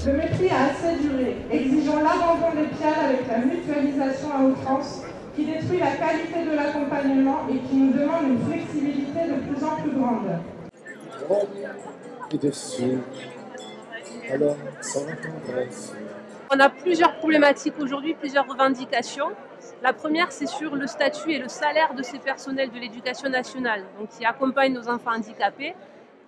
Le mépris a assez duré. Exigeons l'abandon des piales avec la mutualisation à outrance qui détruit la qualité de l'accompagnement et qui nous demande une flexibilité de plus en plus grande. Et dessus. Alors, sans tendresse. On a plusieurs problématiques aujourd'hui, plusieurs revendications. La première, c'est sur le statut et le salaire de ces personnels de l'éducation nationale, donc qui accompagnent nos enfants handicapés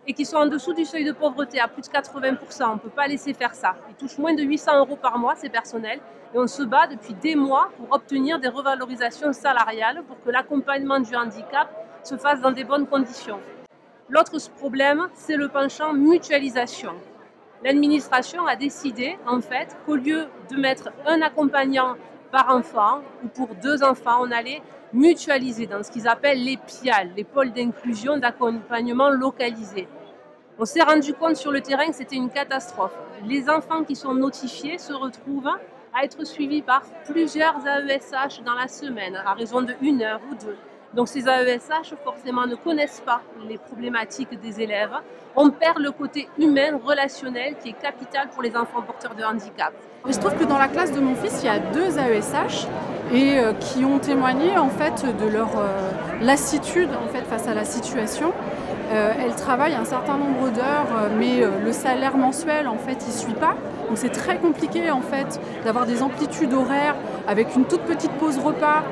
et qui sont en dessous du seuil de pauvreté à plus de 80%. On ne peut pas laisser faire ça. Ils touchent moins de 800 € par mois, ces personnels, et on se bat depuis des mois pour obtenir des revalorisations salariales pour que l'accompagnement du handicap se fasse dans des bonnes conditions. L'autre problème, c'est le penchant mutualisation. L'administration a décidé, en fait, qu'au lieu de mettre un accompagnant par enfant ou pour 2 enfants, on allait mutualiser dans ce qu'ils appellent les PIAL, les pôles d'inclusion d'accompagnement localisés. On s'est rendu compte sur le terrain que c'était une catastrophe. Les enfants qui sont notifiés se retrouvent à être suivis par plusieurs AESH dans la semaine, à raison de 1 heure ou 2. Donc ces AESH, forcément, ne connaissent pas les problématiques des élèves. On perd le côté humain, relationnel, qui est capital pour les enfants porteurs de handicap. Il se trouve que dans la classe de mon fils, il y a 2 AESH et qui ont témoigné en fait de leur lassitude en fait face à la situation. Elles travaillent un certain nombre d'heures, mais le salaire mensuel en fait il suit pas. Donc c'est très compliqué en fait d'avoir des amplitudes horaires avec une toute petite pause repas.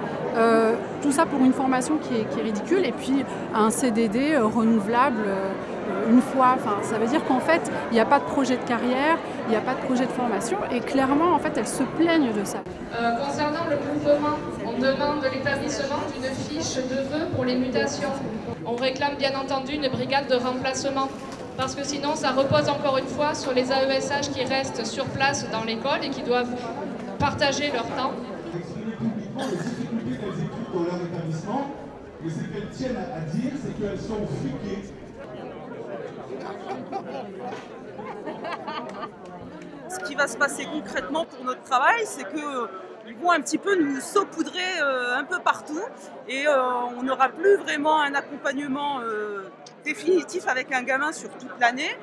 Tout ça pour une formation qui est ridicule et puis un CDD renouvelable une fois. Enfin, ça veut dire qu'en fait, il n'y a pas de projet de carrière, il n'y a pas de projet de formation et clairement, en fait, elles se plaignent de ça. Concernant le mouvement, on demande l'établissement d'une fiche de vœux pour les mutations. On réclame bien entendu une brigade de remplacement parce que sinon, ça repose encore une fois sur les AESH qui restent sur place dans l'école et qui doivent partager leur temps. Dans leur établissement, et ce qu'elles tiennent à dire, c'est qu'elles sont friquées. Ce qui va se passer concrètement pour notre travail, c'est qu'ils vont un petit peu nous saupoudrer un peu partout et on n'aura plus vraiment un accompagnement définitif avec un gamin sur toute l'année.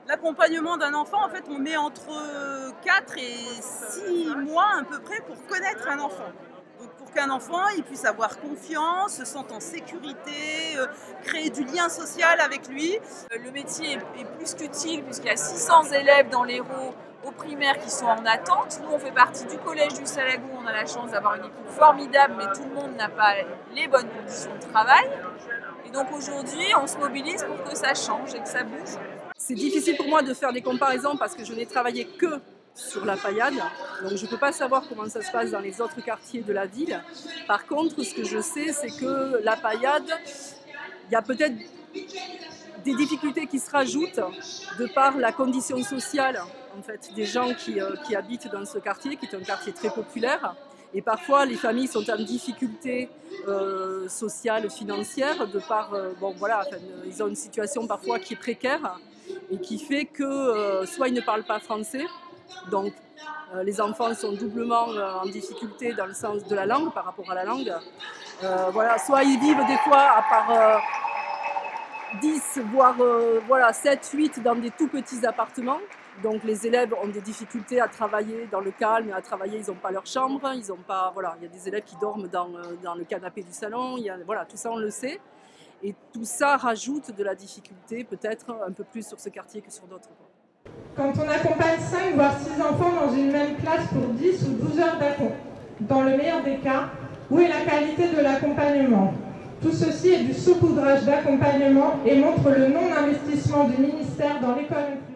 L'accompagnement d'un enfant, en fait, on met entre 4 et 6 mois à peu près pour connaître un enfant. Donc pour qu'un enfant il puisse avoir confiance, se sente en sécurité, créer du lien social avec lui. Le métier est plus qu'utile puisqu'il y a 600 élèves dans l'Hérault au primaire qui sont en attente. Nous on fait partie du collège du Salagou, on a la chance d'avoir une équipe formidable mais tout le monde n'a pas les bonnes conditions de travail. Et donc aujourd'hui on se mobilise pour que ça change et que ça bouge. C'est difficile pour moi de faire des comparaisons parce que je n'ai travaillé que sur la Payade, donc je ne peux pas savoir comment ça se passe dans les autres quartiers de la ville. Par contre, ce que je sais, c'est que la Payade, il y a peut-être des difficultés qui se rajoutent de par la condition sociale en fait, des gens qui habitent dans ce quartier, qui est un quartier très populaire. Et parfois, les familles sont en difficulté sociale, financière, de par, ils ont une situation parfois qui est précaire et qui fait que soit ils ne parlent pas français, donc les enfants sont doublement en difficulté dans le sens de la langue, par rapport à la langue. Soit ils vivent des fois à part 10, voire 7, 8 dans des tout petits appartements. Donc les élèves ont des difficultés à travailler dans le calme, à travailler, ils n'ont pas leur chambre, ils ont pas, il y a des élèves qui dorment dans le canapé du salon, tout ça on le sait. Et tout ça rajoute de la difficulté peut-être un peu plus sur ce quartier que sur d'autres. Quand on accompagne 5 voire 6 enfants dans une même classe pour 10 ou 12 heures d'accompagnement, dans le meilleur des cas, où est la qualité de l'accompagnement? Tout ceci est du saupoudrage d'accompagnement et montre le non-investissement du ministère dans l'école inclusive.